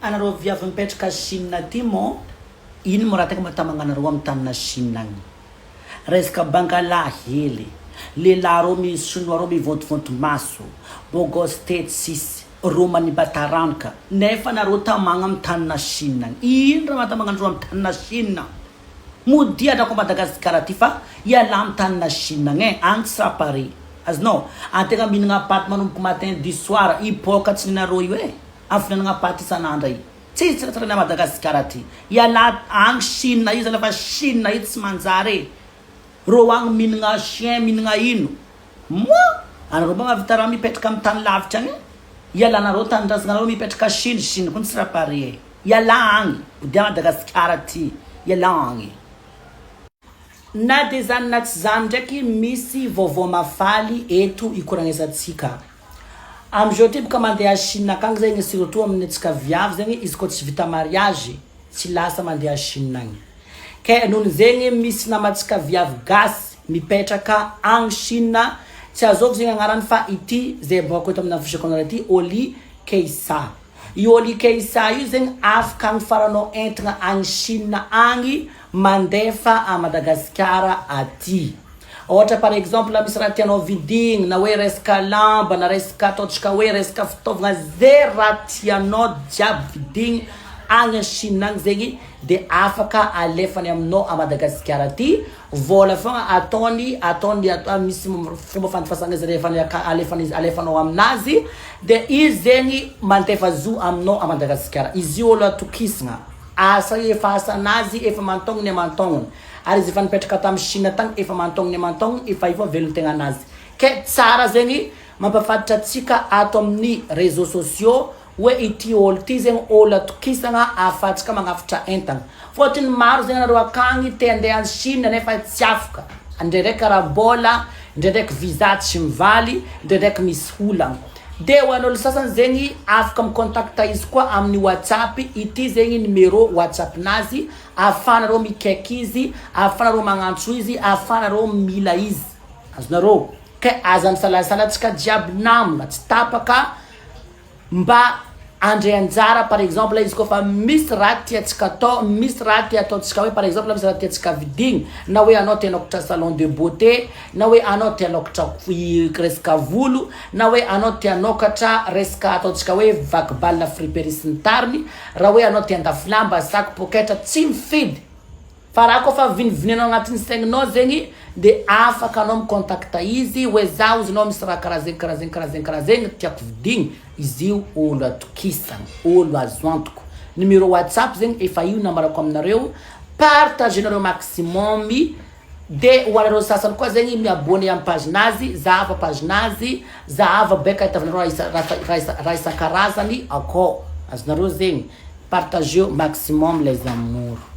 Anareo viavy mipetraka Chine ty mo, ino mo raha tena mahatamana anareo amin'ny tanina Chine agny. Resaka bangala hely, lehilahy reo misy chinois reo mivontovonto maso, bogos tety sisy, reo manibataranaka, nefa anareo tamagna amin'ny tanina Chine agny. Ino raha mahatamana anareo amin'ny tanina Chine? Modiatra ko Madagasikara ty fa iala amin'ny tanina Chine agny, agny tsy raha pare. Azonao, antegna mihinagna paty manomboka matin du soir, ipoka tsy ninareo io amin'ny fihinanagna paty isan'andro io. Tsy tsiratsirana Madagasikara ty. Iala agny Chine io zany fa Chine io tsy manjary. Reo agny mihinagna chien, mihinagna ino? Anareo mba mahavita raha mipetraka amin'ny tany lavitra agny? Ialanareo tanindrazanareo mipetraka Chine, Chine koa tsy raha pare. Iala agny, dia Madagasikara ty. Iala agny. Na de zany na tsy zany ndraiky misy vaovao mafaly eto ikoran'ezatsika. Amizao ty boka mandeha Chine akagny zegny surtout amin'ny antsika viavy zegny izy koa tsy vita mariage tsy lasa mandeha Chine agny. Ke noho zegny misy namatsika viavy Gasy mipetraka agny Chine, tsy azoko zegny agnarany fa ity zay boko eto amin'ny officiel ity Oli Keisa. I Oli Keisa io zegny afaka agny faranao entana agny Chine agny mandefa a Madagasikara aty. Ohatra par exemple misy raha tianao vidigny na hoe resaka lamba na resaka ataotsika hoe resaka fitaovagna zay raha tianao jiaby vidigny agny Chine agny zegny de afaka alefany aminao a Madagasikara aty. Vola fogna ataony misy fomba fandefasana izy alefanao aminazy de izy zegny mandefa zo aminao a Madagasikara. Izy io olo atokisana asa efa asanazy efa mantognony mantognony ary izy efa nipetraka tamy Chine tagny efa mantognony efa io velon-tegna anazy. Ke tsara zegny mampafantatra atsika ato amin'ny réseaux sociaux hoe ity olo ty zegny olo atokisana ahafatsika magnafatra entana. Fôtony maro zegny anareo akagny te andeha any Chine nefa tsy afaka. Ndraindraiky karabola, ndraindraiky visa tsy mivaly, ndraindraiky misy olagna. De ho an'olo sasany zegny afaka mikontakta izy koa amin'ny WhatsApp, ity zegny numéro WhatsApp nazy, ahafanareo mikaiky izy, ahafanareo magnantso izy, ahafanareo mila izy. Azonareo, ke aza misalasalatsika jiaby namana, tsy tapaka mba andre anjara par exemple izy koa fa misy raha tiatsika atao, misy raha tia ataotsika hoe par exemple misy raha tiatsika vidigny, na hoe anao te hanokatra salon de beauté, na hoe anao te hanokatra resaka volo, na hoe anao te hanokatra resaka ataotsika hoe vakibalina friperie sy ny tariny, raha hoe anao te handafy lamba, saky poketra, tsy mifidy. Fa raha koa fa vinivinenao agnatin'ny saigninao zegny de afaka anao mikontakta izy hoe zaho izinao misy raha karazegny tiako vidigny. Izy io olo atokisana, olo azo antoko. Numéro WhatsApp zegny efa io namarako aminareo, partagenareo maximum de ho anareo sasany koa zegny miabone amin'ny page nazy, zahava page nazy, zahava beka itavanareo raha isan-karazany akao. Azonareo zegny, partageo maximum les amours.